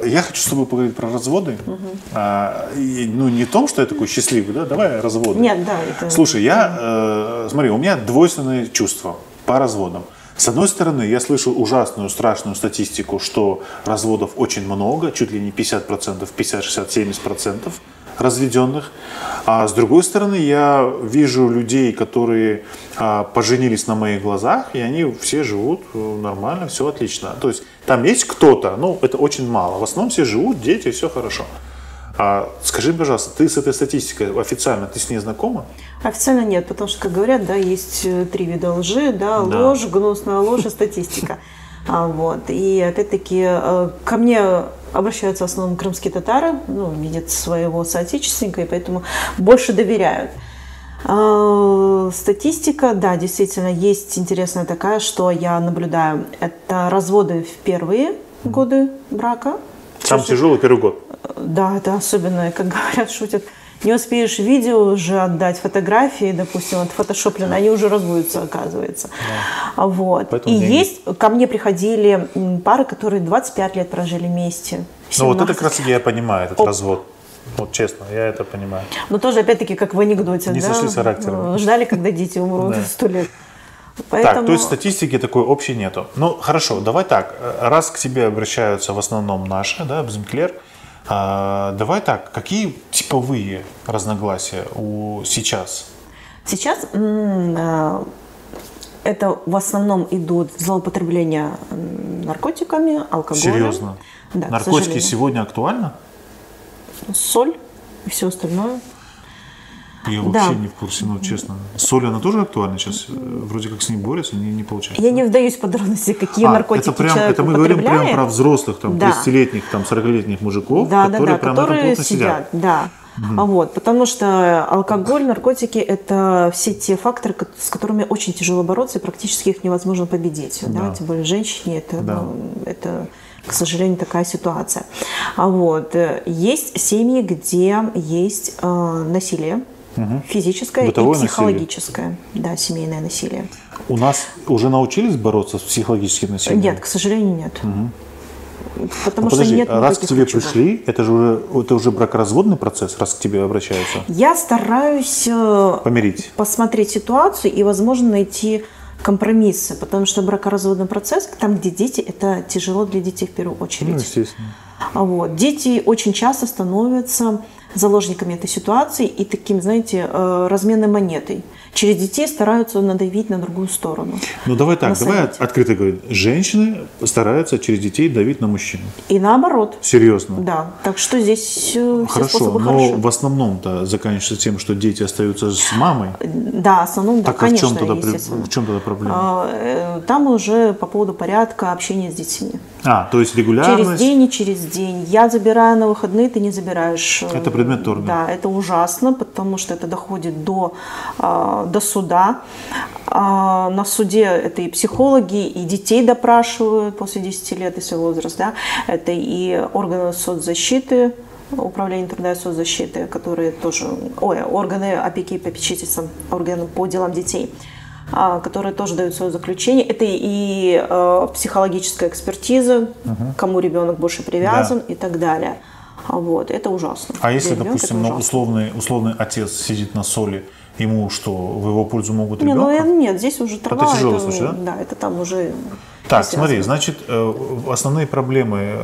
Я хочу с тобой поговорить про разводы. Ну, не в том, что я такой счастливый, да? Давай разводы. Нет, да. Это... Слушай, смотри, у меня двойственные чувства по разводам. С одной стороны, я слышу ужасную, страшную статистику, что разводов очень много, чуть ли не 50%, 50, 60, 70% разведенных. А с другой стороны, я вижу людей, которые поженились на моих глазах, и они все живут нормально, все отлично. То есть там есть кто-то, но это очень мало. В основном все живут, дети, все хорошо. Скажи, пожалуйста, ты с этой статистикой официально, ты с ней знакома? Официально нет, потому что, как говорят, да, есть 3 вида лжи, да, ложь, гнусная ложь и статистика. Вот. И опять-таки ко мне обращаются в основном крымские татары, ну, видят своего соотечественника, и поэтому больше доверяют. Статистика, да, действительно, есть интересная такая, что я наблюдаю. Это разводы в первые годы брака. Самый тяжелый первый год. Да, это особенно, как говорят, шутят. Не успеешь видео уже отдать, фотографии, допустим, отфотошоплены, они уже разводятся, оказывается. Да. Вот. Поэтому и деньги. есть, ко мне приходили пары, которые 25 лет прожили вместе. 17. Ну вот это как раз я понимаю, этот развод. Вот честно, я это понимаю. Но тоже, опять-таки, как в анекдоте. Не сошлись характером. Ждали, когда дети умрут 100 лет. Поэтому... Так, то есть статистики такой общей нету. Ну, хорошо, давай так. Раз к тебе обращаются в основном наши, да, Бзимкилер, давай так, какие типовые разногласия сейчас? Сейчас это в основном идут злоупотребления наркотиками, алкоголем. Серьезно? Да, наркотики сегодня актуальны? Соль и все остальное. Я вообще не в курсе, ну честно. Соль, она тоже актуальна сейчас? Вроде как с ней борются, не получается. Я не вдаюсь в подробности, какие наркотики это мы говорим прямо про взрослых, там, 30-летних, там, 40-летних мужиков, которые прямо на этом плотно сидят. Да. Вот, потому что алкоголь, наркотики – это все те факторы, с которыми очень тяжело бороться, и практически их невозможно победить. Да. Тем более женщине это, к сожалению, такая ситуация. Вот. Есть семьи, где есть насилие. Физическое бытовое и психологическое, да, семейное насилие. У нас уже научились бороться с психологическим насилием? Нет, к сожалению, нет. Потому что подожди, нет раз к тебе ключевых. пришли, это уже бракоразводный процесс, раз к тебе обращаются? Я стараюсь помирить, посмотреть ситуацию и, возможно, найти компромиссы, потому что бракоразводный процесс, там, где дети, это тяжело для детей в первую очередь. Ну, естественно. Вот. Дети очень часто становятся заложниками этой ситуации и таким, знаете, разменной монетой. Через детей стараются надавить на другую сторону. Ну давай так, давай открыто говорить. Женщины стараются через детей давить на мужчин. И наоборот. Серьезно? Да. Так что здесь хорошо, но в основном-то заканчивается тем, что дети остаются с мамой. Да, в основном, да, так, конечно. В чем тогда проблема? Там уже по поводу порядка общения с детьми. То есть регулярность? Через день и через день. Я забираю на выходные, ты не забираешь. Это предмет торга. Да, это ужасно, потому что это доходит до суда. На суде это и психологи, и детей допрашивают после 10 лет, если возраст. Да? Это и органы соцзащиты, управление труда и соцзащиты, которые тоже, органы опеки и попечительства, органы по делам детей, которые тоже дают свое заключение. Это и психологическая экспертиза, кому ребенок больше привязан, и так далее. Вот, это ужасно. А если, допустим, условный отец сидит на соли, ему что, в его пользу могут ребенка? Нет, здесь уже трава. Это тяжелый случай, да? Да, это там уже... Так, смотри, значит, основные проблемы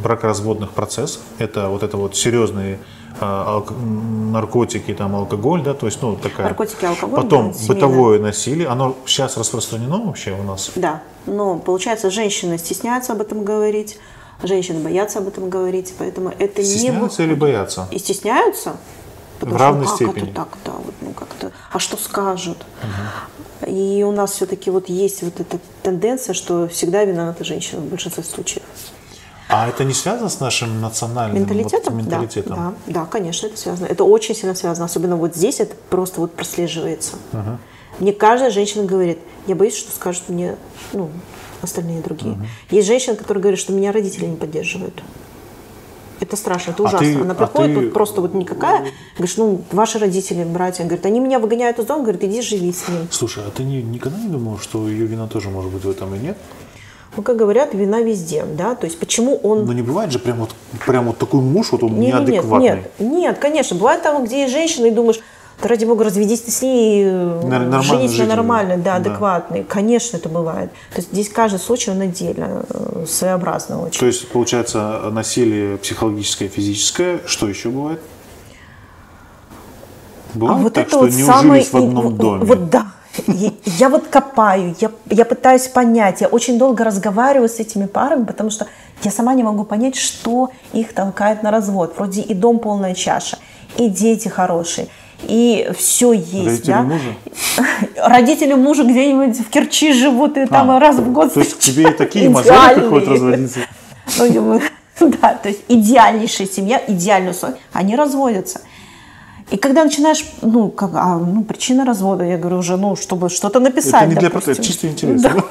бракоразводных процессов – это вот серьезные наркотики, там, алкоголь, да, то есть, такая... Наркотики, алкоголь, потом бытовое насилие, оно сейчас распространено вообще у нас? Да, но, получается, женщины стесняются об этом говорить, женщины боятся об этом говорить, поэтому это стесняются или боятся? И стесняются. В равной степени. Это так, да, как-то. А что скажут? И у нас все-таки есть эта тенденция, что всегда виновата женщина в большинстве случаев. А это не связано с нашим национальным менталитетом? Да, конечно, это связано. Это очень сильно связано. Особенно здесь это просто прослеживается. Мне каждая женщина говорит: я боюсь, что скажут мне остальные другие. Есть женщины, которые говорят, что меня родители не поддерживают. Это страшно, это ужасно. Она приходит, просто никакая, говоришь, ваши родители, братья, говорит, они меня выгоняют из дома, говорит, иди живи с ним. Слушай, а ты никогда не думал, что ее вина тоже может быть в этом и нет? ну, как говорят, вина везде, да, то есть почему он... Но не бывает же прям вот такой муж, вот он неадекватный. Нет, конечно, бывает там, где есть женщина, и думаешь, да ради бога, разведись ты с ней, женись на нормальной, да, адекватной. Конечно, это бывает. То есть здесь каждый случай, он отдельно, своеобразно очень. То есть, получается, насилие психологическое, физическое, что еще бывает? Бывает вот так, это что вот не самое... ужились в одном доме? Вот да. Я вот копаю, я пытаюсь понять, я очень долго разговариваю с этими парами, потому что я сама не могу понять, что их толкает на развод. Вроде и дом полная чаша, и дети хорошие, и все есть. Родители да? мужа? Родители мужа где-нибудь в Керчи живут, и там раз в год... То есть тебе и такие мозоли приходят разводиться? Да, то есть идеальнейшая семья, идеальный сон, они разводятся. И когда начинаешь, причина развода, я говорю уже, чтобы что-то написать. Это не для просто, это чисто интересно.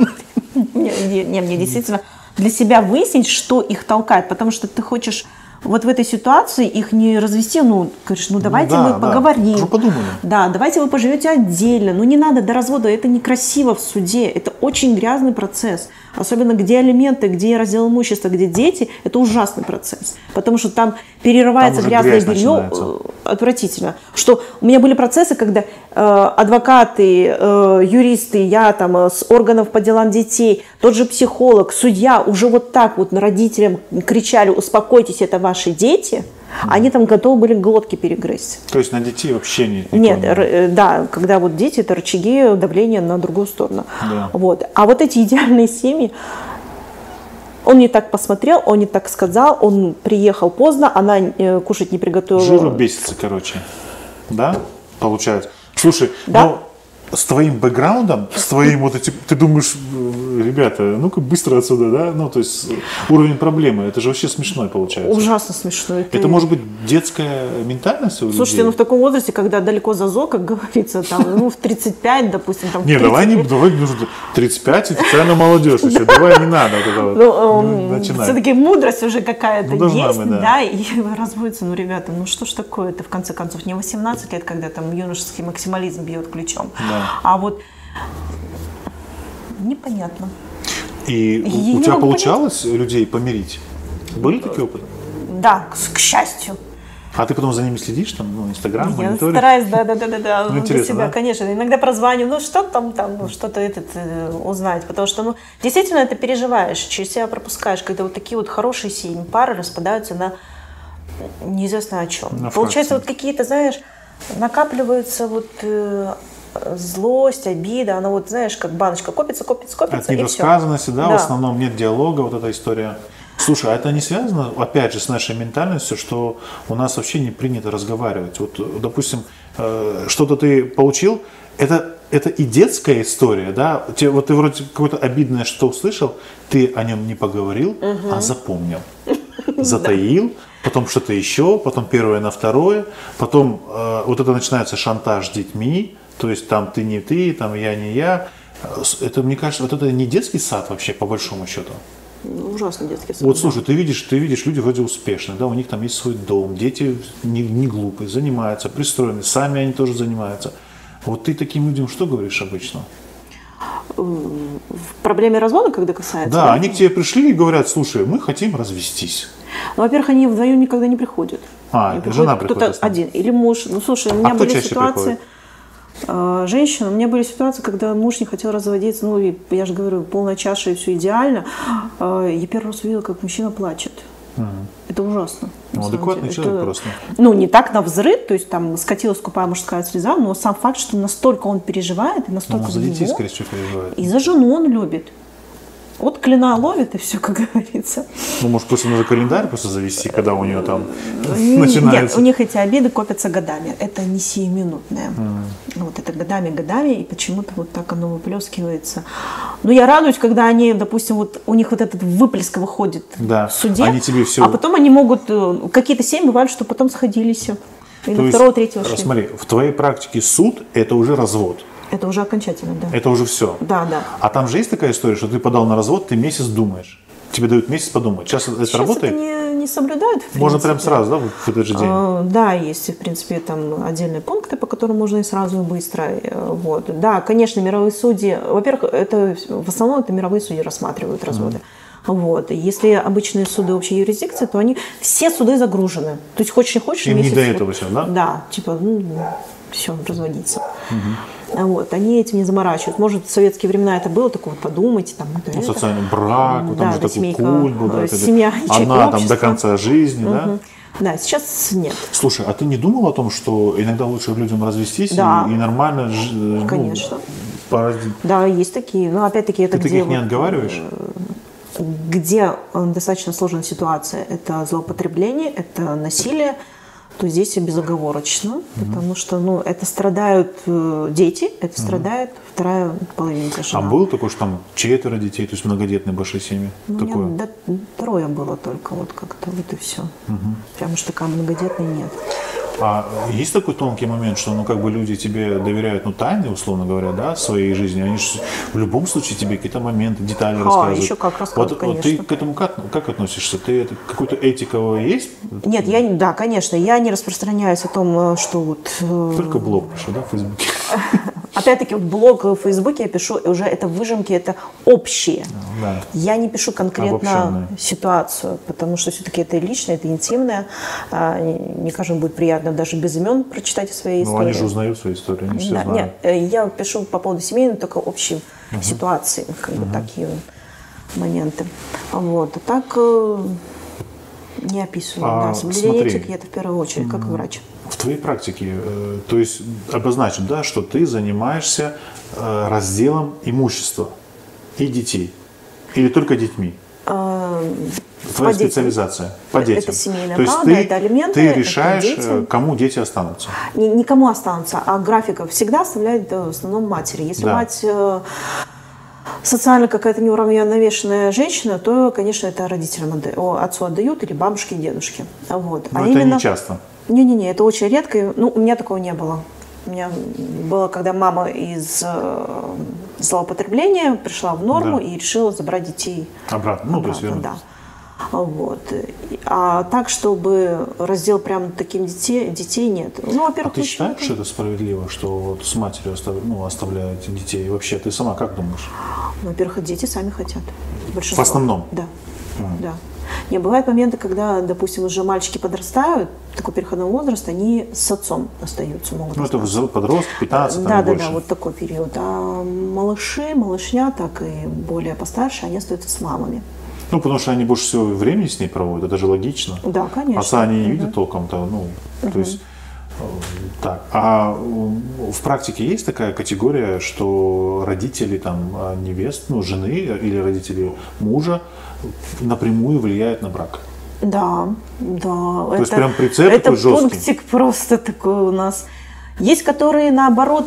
Да. Мне действительно для себя выяснить, что их толкает, потому что ты хочешь вот в этой ситуации их не развести, говоришь, давайте мы поговорим. Уже подумали. Да, давайте вы поживете отдельно. Не надо до развода, это некрасиво в суде, это очень грязный процесс. Особенно где алименты, где раздел имущества, где дети, это ужасный процесс. Потому что там перерывается там грязное белье, отвратительно. Что у меня были процессы, когда адвокаты, юристы, я там с органов по делам детей, тот же психолог, судья уже вот так вот на родителям кричали: успокойтесь, это ваши дети. Они там готовы были глотки перегрызть. То есть на детей вообще нет? Нет, да, когда вот дети, это рычаги давления на другую сторону. Да. Вот. А вот эти идеальные семьи, он не так посмотрел, он не так сказал, он приехал поздно, она кушать не приготовила. Жиру бесится, короче. Да? Получается. Слушай, да? с твоим бэкграундом, с твоим вот этим, ты думаешь, ребята, ну-ка быстро отсюда, да? То есть уровень проблемы, это же вообще смешной получается. Ужасно смешно. Это может быть детская ментальность у людей? Слушайте, в таком возрасте, когда далеко за ЗО, как говорится, там, в 35, допустим, там. Не, давай нужно 35, официально молодежь еще, давай не надо начинать. Все-таки мудрость уже какая-то есть, быть, да, и разводится, ребята, что ж такое, это в конце концов не 18 лет, когда там юношеский максимализм бьет ключом. Да. А вот непонятно. И у тебя получалось людей помирить? Были такие опыты? Да, к счастью. А ты потом за ними следишь, там, Инстаграм, мониторишь? Я стараюсь, да, для себя, да? конечно. Иногда прозваниваю, что там, что-то узнать, потому что, действительно это переживаешь, через себя пропускаешь, когда вот такие вот хорошие семьи, пары распадаются на неизвестно о чем. Получается, вот какие-то, знаешь, накапливаются злость, обида, она знаешь, как баночка копится, от недосказанности, да, в основном нет диалога, вот эта история. Слушай, а это не связано, опять же, с нашей ментальностью, что у нас вообще не принято разговаривать? Вот, допустим, что-то ты получил, это и детская история, да? Ты вроде какое-то обидное что услышал, ты о нем не поговорил, а запомнил, затаил, потом что-то еще, потом первое на второе, потом вот это начинается шантаж детьми, то есть там ты не ты, там я не я. Это, мне кажется, вот это не детский сад вообще, по большому счету. Ужасный детский сад. Вот слушай, ты видишь, люди вроде успешные, да, у них там есть свой дом, дети не глупые, занимаются, пристроены, сами они тоже занимаются. Вот ты таким людям что говоришь обычно? В проблеме развода, когда касается? Да, они к тебе пришли и говорят: слушай, мы хотим развестись. Во-первых, они вдвоем никогда не приходят. Жена приходит. Кто-то один, или муж. Слушай, у меня были ситуации... Женщина, у меня были ситуации, когда муж не хотел разводиться, и я же говорю, полная чаша и все идеально. Я первый раз увидела, как мужчина плачет. Это ужасно. Адекватный человек просто. Не так навзрыд, то есть там скатилась скупая мужская слеза, но сам факт, что настолько он переживает, и настолько за детей, скорее всего, переживает. И за жену он любит. Вот клина ловит, и все, как говорится. Может, просто нужно календарь просто завести, когда у нее там начинается? Нет, у них эти обиды копятся годами. Это не сиюминутное. Вот это годами, и почему-то вот так оно выплескивается. Но я радуюсь, когда они, допустим, у них вот этот выплеск выходит в суде, они тебе все... а потом они могут... Какие-то семьи бывают, что потом сходились. И на второго, третьего шли. Смотри, в твоей практике суд – это уже развод. Это уже окончательно, да. Это уже все? Да. А там же есть такая история, что ты подал на развод, ты месяц думаешь. Тебе дают месяц подумать. Сейчас это работает? Это они соблюдают. В Можно принципе. прям сразу, да, в этот же день? Да, есть, в принципе, там отдельные пункты, по которым можно и сразу, и быстро. Вот. Да, конечно, мировые судьи, во-первых, в основном это мировые судьи рассматривают разводы. Вот. Если обычные суды общей юрисдикции, то все суды загружены. То есть хочешь не хочешь, Им месяц. не до этого все, да? Да, типа, все, разводиться. Вот, они этим не заморачивают. Может, в советские времена это было, такое, вот подумайте, там, социальный брак, да, там же такой семейка, культ был, да, семья, она там общество. до конца жизни, да? Да, сейчас нет. Слушай, а ты не думал о том, что иногда лучше людям развестись Да. и нормально Конечно. Да, есть такие. Но опять-таки это Ты где... таких не отговариваешь? Где достаточно сложная ситуация. Это злоупотребление, это насилие. То здесь и безоговорочно, потому что это страдают дети, это страдает вторая половинка жена. А было такое, что там 4 детей, то есть многодетные большие семьи? У Такое? меня 3 было только, вот как-то, вот и все. Прям уж такая многодетная нет. А есть такой тонкий момент, что как бы люди тебе доверяют, тайны, условно говоря, да, своей жизни, они же в любом случае тебе какие-то моменты, детали рассказывают. Еще как рассказывают, вот конечно. ты к этому как относишься? Ты какой-то этика есть? Нет, да, конечно, я не распространяюсь о том, что вот... Только блог пишу, да, в Фейсбуке? Опять-таки, блог в Фейсбуке я пишу, уже это выжимки, это общие. Да. Я не пишу конкретно Обобщенные. Ситуацию, потому что все-таки это личное, это интимное. Не каждому будет приятно даже без имен прочитать свои истории. Они же узнают свои истории, они же все Да, знают. нет, я пишу по поводу семейной, только общей ситуации, как бы такие моменты. Вот. А так не описываю. Да, соблюдение смотри. этики это в первую очередь, как врач. В твоей практике, то есть обозначим, да, что ты занимаешься разделом имущества и детей? Или только детьми? Твоя По детям. специализация по детям. Это семейное То есть право, это алименты, ты это решаешь, дети. кому дети останутся. Никому останутся, а графиков всегда оставляет в основном матери. Если Да. мать социально какая-то неуравновешенная женщина, то, конечно, это родителям отцу отдают или бабушке и дедушке. Вот. Но это не часто. Не-не-не, это очень редко. У меня такого не было. У меня было, когда мама из злоупотребления пришла в норму и решила забрать детей Обратно, то есть обратно, вернуть. да. Вот. А так, чтобы раздел прям таким детей нет. Во-первых, А ты считаешь, что это справедливо, что вот с матерью оставляют детей? И вообще, ты сама как думаешь? Во-первых, дети сами хотят. Большинство. В основном? Да. Да. Не, бывают моменты, когда, допустим, уже мальчики подрастают, такой переходной возраст, они с отцом остаются, могут Это остаться. подростки, 15, Да, больше. вот такой период. А малышня, так и более постарше, они остаются с мамами. Потому что они больше всего времени с ней проводят, это же логично. Да, конечно. Отца они не видят толком-то, то есть так. А в практике есть такая категория, что родители невест, жены или родители мужа напрямую влияют на брак? Да. То есть прям прицеп такой жесткий? Это пунктик просто такой у нас. Есть, которые, наоборот,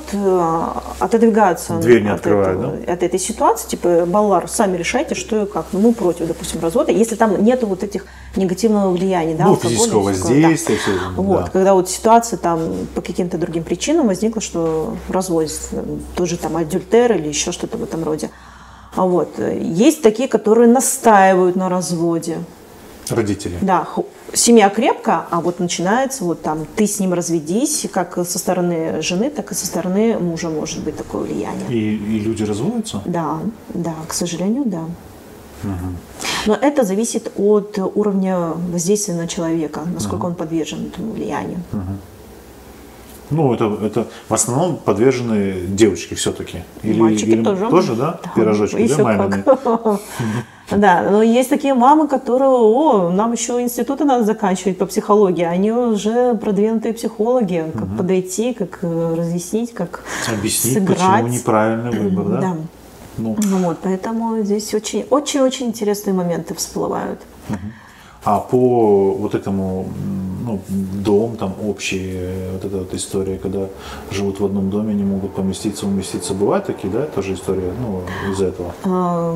отодвигаются Дверь не открывают, от этой ситуации, типа, баллар, сами решайте, что и как. Мы против, допустим, развода, если там нету вот этих негативного влияния. Да, физического воздействия. Да. Все, вот, да. когда вот ситуация там по каким-то другим причинам возникла, что разводится, тот же там адюльтер или еще что-то в этом роде. Вот. Есть такие, которые настаивают на разводе. Родители. Да, семья крепкая, а вот начинается вот там ты с ним разведись, как со стороны жены, так и со стороны мужа может быть такое влияние. И люди разводятся? Да, к сожалению, да. Но это зависит от уровня воздействия на человека, насколько он подвержен этому влиянию. Это в основном подвержены девочки все-таки. Мальчики тоже. Тоже, да? Пирожочки, еще да, мамины? как. Да, но есть такие мамы, которые, нам еще институты надо заканчивать по психологии, они уже продвинутые психологи, как подойти, как разъяснить, как объяснить, сыграть. почему неправильный выбор, да? Да. Поэтому здесь очень-очень интересные моменты всплывают. А по вот этому, дом там общий, вот эта вот история, когда живут в одном доме, не могут поместиться, уместиться, бывают такие, да, тоже история, из этого?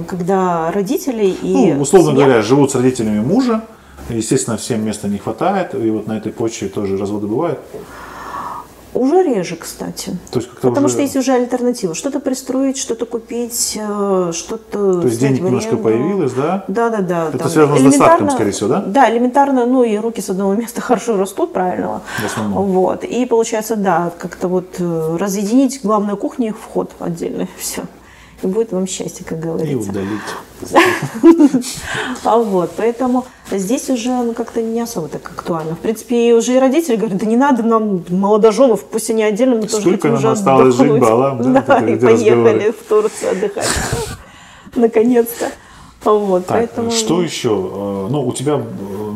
Когда родители и условно семья... говоря, живут с родителями мужа, естественно, всем места не хватает, и вот на этой почве тоже разводы бывают? Уже реже, кстати. То есть как-то Потому уже... что есть уже альтернатива. Что-то пристроить, что-то купить, что-то... То есть денег немножко появилось, да? Да. Это связано с достатком, скорее всего, да? Да, элементарно, ну и руки с одного места хорошо растут, правильно. В основном. Вот. И получается, да, как-то вот разъединить главную кухню и вход отдельно. Все. И будет вам счастье, как говорится. И удалить. Вот, поэтому здесь уже как-то не особо так актуально. В принципе, уже и родители говорят, да не надо нам молодоженов, пусть они отдельно, мы тоже Сколько хотим нам уже осталось жить, балам, да, и поехали в Турцию отдыхать. Наконец-то. Вот, так, поэтому... что еще? Ну, у тебя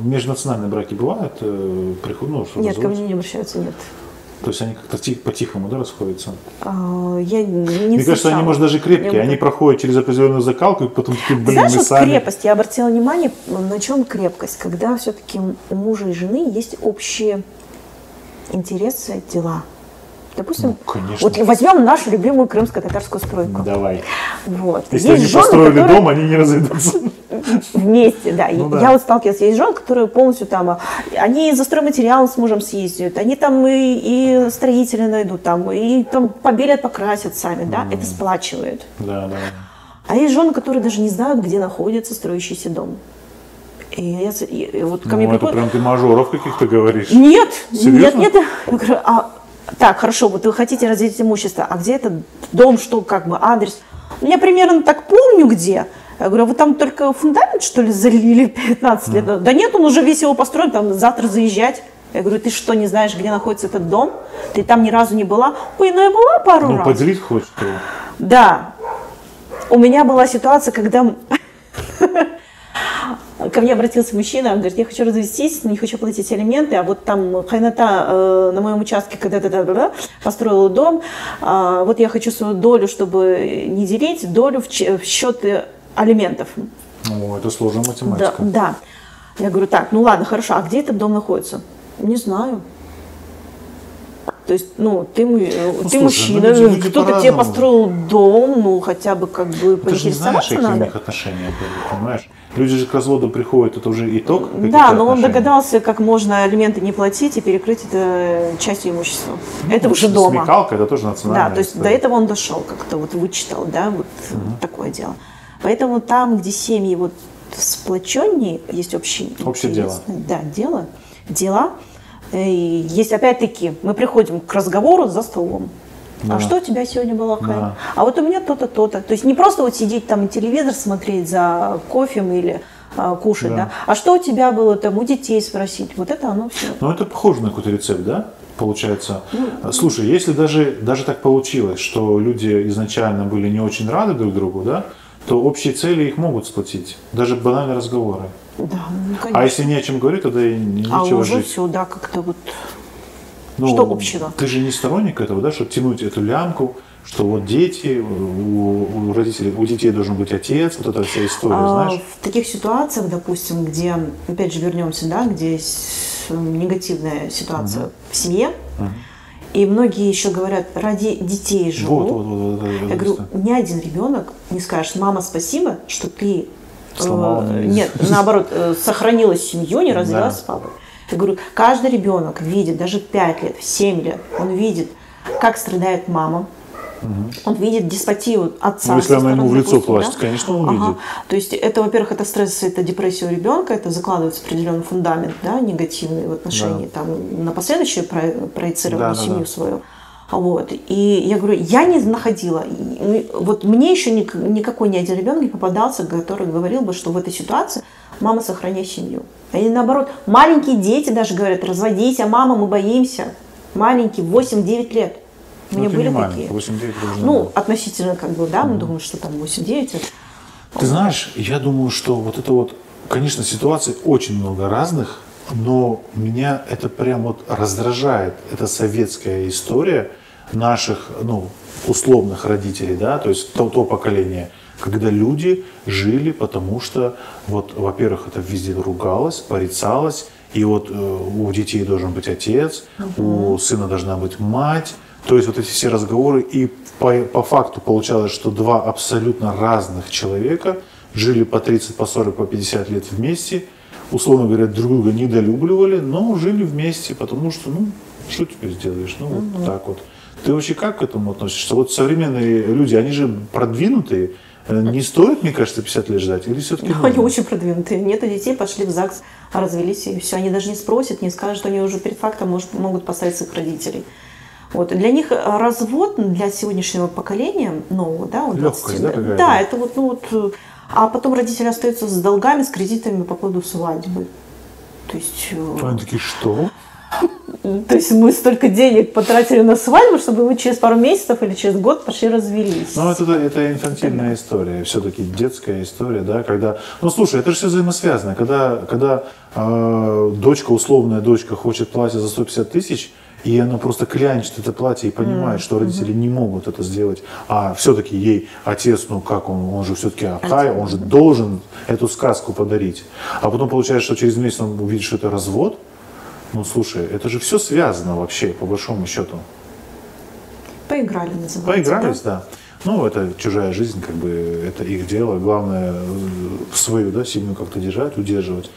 межнациональные браки бывают? Нет, ко мне не обращаются, нет. То есть они как-то по-тихому, да, расходятся? Я не Мне кажется, они, может, даже крепкие. Они проходят через определенную закалку, и потом такие, блин, знаешь, мы вот сами... крепость, я обратила внимание, на чем крепкость, когда все-таки у мужа и жены есть общие интересы, дела. Допустим, конечно. вот возьмем нашу любимую крымско-татарскую стройку. Давай. Вот. Если есть они жены, построили которые дом, они не разойдутся. вместе, да. Ну да. Я вот сталкивалась, есть жены, которые полностью там, они за стройматериалом с мужем съездят, они там и строители найдут, там, и там побелят, покрасят сами, да, это сплачивает. Да. А есть жены, которые даже не знают, где находится строящийся дом. И вот ко мне Это приходят... прям ты мажоров каких-то говоришь. Нет, Серьезно? нет. Я говорю, так, хорошо, вот вы хотите разделить имущество, а где этот дом, что, как бы, адрес? Я примерно так помню, где. Я говорю, а вы там только фундамент, что ли, залили 15 лет? Да нет, он уже весь его построен, там завтра заезжать. Я говорю, ты что, не знаешь, где находится этот дом? Ты там ни разу не была? Ой, ну я была пару раз. Ну, поделить хочешь его. Да. У меня была ситуация, когда ко мне обратился мужчина, он говорит, я хочу развестись, но не хочу платить алименты, а вот там Хайната на моем участке когда-то построила дом, вот я хочу свою долю, чтобы не делить, долю в счет алиментов. О, это сложная математика. Да. Я говорю, так, ну ладно, хорошо, а где этот дом находится? Не знаю. То есть, ты слушай, мужчина, люди кто-то тебе построил дом, хотя бы как бы Ты же не знаешь, поинтересоваться какие надо. у них отношения были, понимаешь? Люди же к разводу приходят, это уже итог каких-то Да, но он отношений. догадался, как можно алименты не платить и перекрыть это частью имущества. Это уже дома. Смекалка, это тоже национальная Да, то есть история. до этого он дошел, как-то вот вычитал, да, вот такое дело. Поэтому там, где семьи вот сплоченнее, есть общие Общее дело. Да, дела. И есть опять-таки, мы приходим к разговору за столом. Да. А что у тебя сегодня было, Хай? Да. А вот у меня то-то, то-то. То есть не просто вот сидеть там и телевизор смотреть за кофе или кушать, да. А что у тебя было там, у детей спросить. Вот это оно все. Ну, это похоже на какой-то рецепт, да? Получается. Слушай, если даже так получилось, что люди изначально были не очень рады друг другу, да, то общие цели их могут сплотить. Даже банальные разговоры. Да, конечно. А если не о чем говорить, тогда и нечего уже жить. все, да, как-то вот. Ну, что общего? Ты же не сторонник этого, да, чтобы тянуть эту лямку, что вот дети, у родителей, у детей должен быть отец, вот эта вся история, знаешь? В таких ситуациях, допустим, где, опять же, вернемся, да, где есть негативная ситуация в семье, и многие еще говорят, ради детей живу. Вот, Я говорю, ни один ребенок не скажет, мама, спасибо, что ты Сломала меня. нет, наоборот, сохранила семью, не развелась с папой. Я говорю, каждый ребенок видит, даже 5 лет, 7 лет, он видит, как страдает мама, он видит деспотию отца. Ну, если она ему в лицо допустим, плачет, да? конечно, он видит. То есть это, во-первых, это стресс, это депрессия у ребенка, это закладывается определенный фундамент, да, негативный в отношении там, на последующее проецированную семью свою. Вот. И я говорю, я не находила, вот мне еще никакой ни один ребенок не попадался, который говорил бы, что в этой ситуации мама, сохраняй семью. Или наоборот, маленькие дети даже говорят, разводись, а мама, мы боимся. Маленькие, 8-9 лет. У меня были такие. 8-9 относительно, как бы, да, мы думаем, что там 8-9. Ты знаешь, я думаю, что вот это вот, конечно, ситуаций очень много разных, но меня это прям вот раздражает. Это советская история наших, условных родителей, да, то есть то поколение, когда люди жили, потому что, вот, во-первых, это везде ругалось, порицалось, и вот у детей должен быть отец, у сына должна быть мать, то есть вот эти все разговоры, и по факту получалось, что два абсолютно разных человека жили по 30, по 40, по 50 лет вместе, условно говоря, друг друга недолюбливали, но жили вместе, потому что, что теперь сделаешь? Ну, вот так вот. Ты вообще как к этому относишься? Вот современные люди, они же продвинутые. Не стоит, мне кажется, 50 лет ждать? Или все-таки нужно? Они очень продвинутые. Нету детей, пошли в ЗАГС, развелись, и все. Они даже не спросят, не скажут, что они уже перед фактом могут поставить своих родителей. Вот. Для них развод, для сегодняшнего поколения, нового, да, вот легкость, да, какая-то? Да, это вот, ну вот, а потом родители остаются с долгами, с кредитами по поводу свадьбы. То есть... Они такие, что? То есть мы столько денег потратили на свадьбу, чтобы вы через пару месяцев или через год пошли развелись. Ну, это инфантильная история, все-таки детская история, да, когда... Ну, слушай, это же все взаимосвязано. Когда дочка, условная дочка, хочет платье за 150 тысяч, и она просто клянчит это платье и понимает, что родители не могут это сделать, а все-таки ей отец, ну как он же все-таки Ахай, он же должен эту сказку подарить. А потом получается, что через месяц он увидит, что это развод. Ну, слушай, это же все связано вообще, по большому счету. Поиграли, называется. Поигрались, да. Ну, это чужая жизнь, как бы, это их дело. Главное, свою, да, семью как-то держать, удерживать.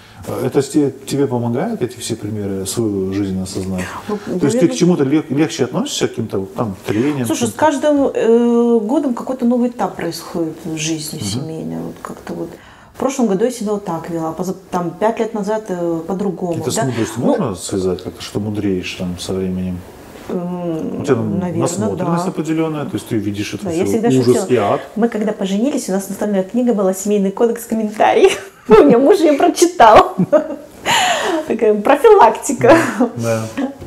Это тебе помогает, эти все примеры, свою жизнь осознать? Ну, то есть ты к чему-то легче относишься, к каким-то там трениям? Слушай, с каждым годом какой-то новый этап происходит в жизни семейной. Вот как-то вот. В прошлом году я себя вот так вела, там 5 лет назад по-другому. Это с мудростью можно связать как-то, что мудреешь там со временем? У тебя насмотренность определенная, то есть ты видишь это все, ужас и ад. Мы когда поженились, у нас настольная книга была «Семейный кодекс комментарий». У меня муж ее прочитал. Такая профилактика.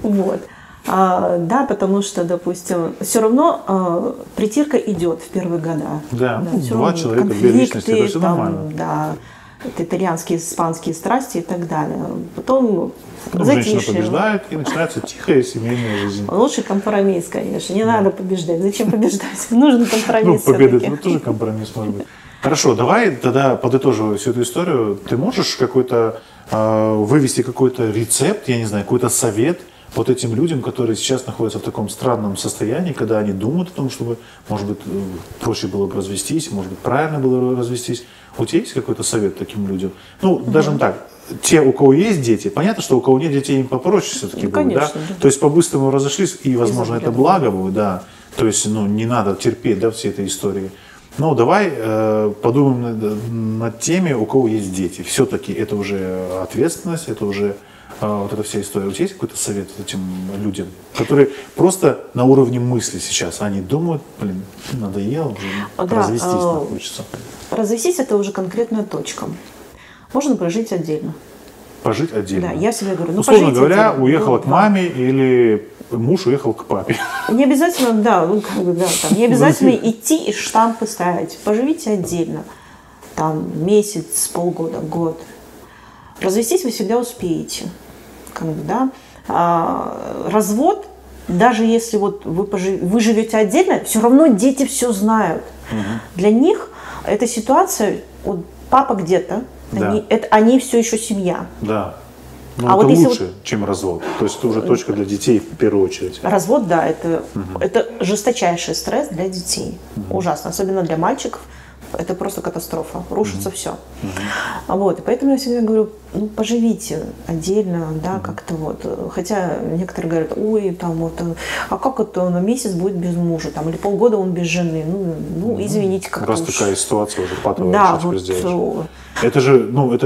Вот. Да, потому что, допустим, все равно притирка идет в первые года. Да, два человека, две личности, это все нормально. Да, это итальянские, испанские страсти и так далее. Потом женщина побеждает, и начинается тихая семейная жизнь. Лучший компромисс, конечно. Не надо побеждать. Зачем побеждать? Нужен компромисс. Ну, победа, это тоже компромисс, может быть. Хорошо, давай тогда подытоживая всю эту историю. Ты можешь вывести какой-то рецепт, я не знаю, какой-то совет вот этим людям, которые сейчас находятся в таком странном состоянии, когда они думают о том, чтобы, может быть, проще было бы развестись, может быть, правильно было бы развестись. У тебя есть какой-то совет таким людям? Ну, даже так, те, у кого есть дети, понятно, что у кого нет детей, им попроще все-таки будет, конечно, да? То есть по-быстрому разошлись, и, возможно, это благо будет, да. То есть, ну, не надо терпеть, да, всей этой истории. Ну, давай подумаем над теми, у кого есть дети. Все-таки это уже ответственность, это уже вот эта вся история. У тебя есть какой-то совет этим людям, которые просто на уровне мысли сейчас, они думают, блин, надоело уже, развестись хочется. Развестись — это уже конкретная точка. Можно прожить отдельно. Пожить отдельно? Да, я всегда говорю. Ну, условно говоря, отдельно. Уехала к маме или муж уехал к папе. Не обязательно, да, ну как бы, да, там, не обязательно идти и штампы ставить. Поживите отдельно. Там месяц, полгода, год. Развестись вы всегда успеете. Как бы, да. Развод, даже если вот вы живете отдельно, все равно дети все знают. Для них эта ситуация, вот папа где-то, да. они все еще семья. Да. Но это вот лучше, чем развод. То есть это уже точка для детей в первую очередь. Развод, да, это жесточайший стресс для детей. Ужасно, особенно для мальчиков. Это просто катастрофа. Рушится все. Вот. И поэтому я всегда говорю, ну, поживите отдельно, да, как-то вот. Хотя некоторые говорят, ой, там вот, а как это на месяц будет без мужа, там, или полгода он без жены. Ну извините, как-то раз такая ситуация уже патовая, да, что вот, сделаешь. Это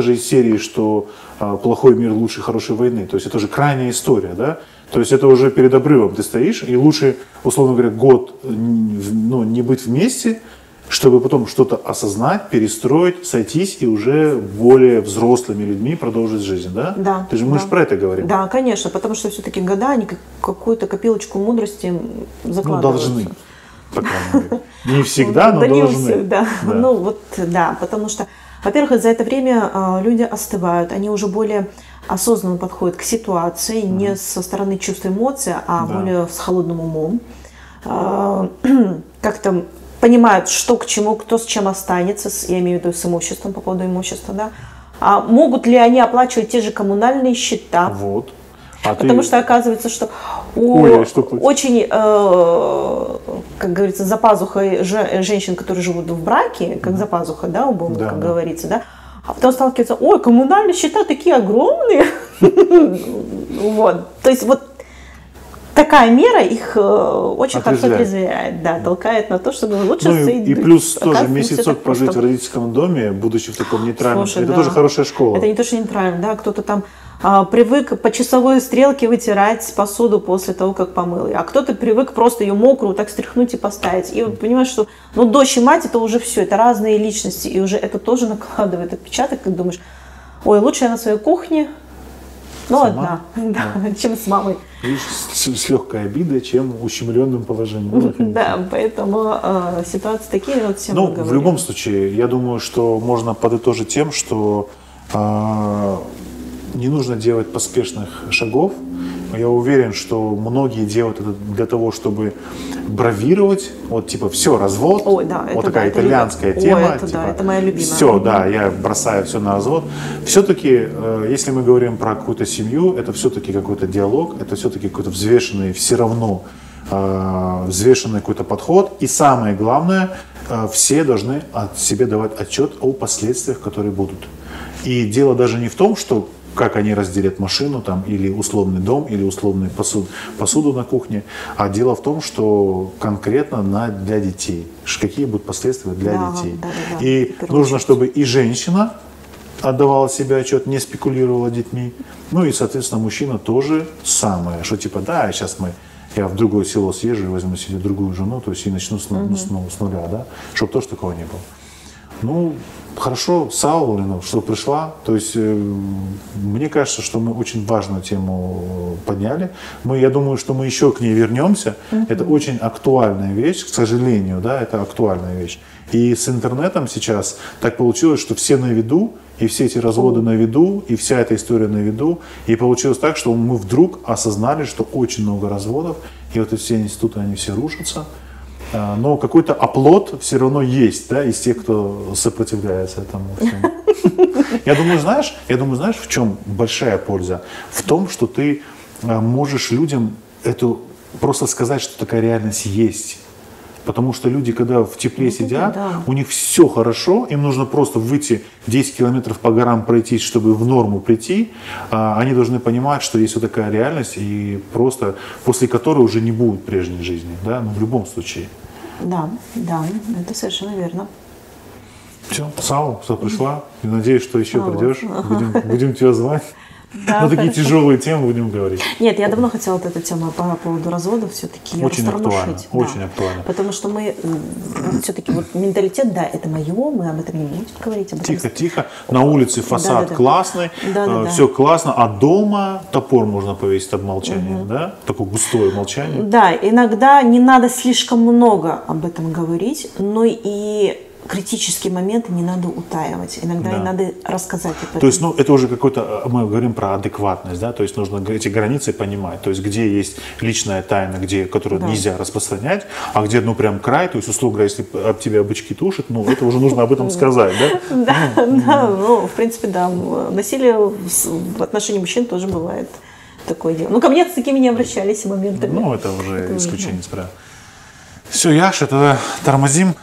же из серии, что плохой мир лучше хорошей войны. То есть это же крайняя история, да? То есть это уже перед обрывом ты стоишь, и лучше, условно говоря, год не быть вместе, чтобы потом что-то осознать, перестроить, сойтись и уже более взрослыми людьми продолжить жизнь, да? Да. Мы же про это говорим. Да, конечно, потому что все-таки года, они какую-то копилочку мудрости закладываются. Должны, по крайней мере. Не всегда, но должны. Не всегда. Ну вот, да, потому что, во-первых, за это время люди остывают, они уже более осознанно подходят к ситуации, не со стороны чувств и эмоций, а более с холодным умом. Как-то понимают, что к чему, кто с чем останется, я имею в виду с имуществом, по поводу имущества, да. А могут ли они оплачивать те же коммунальные счета? Вот. Потому что оказывается, что очень, как говорится, за пазухой женщин, которые живут в браке, как за пазухой, да, как говорится, да. А потом сталкиваются, ой, коммунальные счета такие огромные. Вот. То есть вот такая мера их очень хорошо Отрезвляет. отрезвляет, да, толкает на то, чтобы лучше Ну и плюс тоже оказывается, не всё месяцок так просто. пожить в родительском доме, будучи в таком нейтральном. Слушай, это да. тоже хорошая школа. Это не то, что нейтрально, да, кто-то там привык по часовой стрелке вытирать посуду после того, как помыл. А кто-то привык просто ее мокрую так стряхнуть и поставить. И вот понимаешь, что дочь и мать это уже все, это разные личности. И уже это тоже накладывает отпечаток, как думаешь, ой, лучше я на своей кухне, Сама? одна, да, чем с мамой. Видишь, с легкой обидой, чем ущемленным положением. Да, поэтому ситуации такие вот всем Ну, мы в говорим. любом случае, я думаю, что можно подытожить тем, что не нужно делать поспешных шагов. Я уверен, что многие делают это для того, чтобы бравировать. Вот типа, все, развод. Ой, да, вот это такая да, это итальянская любо- тема. Ой, это типа, да, это моя любимая. Все, да, я бросаю все на развод. Все-таки, если мы говорим про какую-то семью, это все-таки какой-то диалог, это все-таки какой-то взвешенный, все равно взвешенный какой-то подход. И самое главное, все должны от себе давать отчет о последствиях, которые будут. И дело даже не в том, что как они разделят машину там, или условный дом, или условную посуду на кухне, а дело в том, что конкретно для детей. Какие будут последствия для детей. Да, и нужно, чтобы и женщина отдавала себе отчет, не спекулировала детьми, ну и, соответственно, мужчина тоже самое, что типа, да, сейчас я в другое село съезжу и возьму себе другую жену, то есть и начну с нуля, да, чтобы тоже такого не было. Ну, хорошо, Саулина, что пришла. То есть, мне кажется, что мы очень важную тему подняли. Я думаю, что мы еще к ней вернемся. Это очень актуальная вещь, к сожалению, да, это актуальная вещь. И с интернетом сейчас так получилось, что все на виду, и все эти разводы на виду, и вся эта история на виду. И получилось так, что мы вдруг осознали, что очень много разводов, и вот эти все институты, они все рушатся. Но какой-то оплот все равно есть, да, из тех, кто сопротивляется этому всему. Я думаю, знаешь, в чем большая польза? В том, что ты можешь людям просто сказать, что такая реальность есть. Потому что люди, когда в тепле сидят, да. у них все хорошо, им нужно просто выйти 10 километров по горам пройтись, чтобы в норму прийти. Они должны понимать, что есть вот такая реальность, и просто после которой уже не будет прежней жизни, да, в любом случае. Да, это совершенно верно. Все, Сау, что пришла. И надеюсь, что еще Вот. придешь. Будем тебя звать. Да, На такие хорошо. тяжелые темы будем говорить. Нет, я давно хотела вот эту тему по поводу развода все-таки Очень актуально, растормошить. очень актуально. Потому что мы все-таки вот менталитет, да, это мое, мы об этом не будем говорить. Об этом Тихо. На улице фасад Да. классный, Да. все классно, а дома топор можно повесить от молчания, да? Такое густое молчание. Да, иногда не надо слишком много об этом говорить, но и критические моменты не надо утаивать. Иногда Да. и надо рассказать об этом. То есть, это уже какой-то, мы говорим про адекватность, да, то есть нужно эти границы понимать, то есть где есть личная тайна, которую Да. нельзя распространять, а где, прям край, то есть, условно говоря, если об тебя бычки тушат, это уже нужно об этом сказать, да? Да, в принципе, да. Насилие в отношении мужчин тоже бывает такое дело. Ко мне с такими не обращались моментами. Это уже исключение из правил. Все, Яша, тогда тормозим.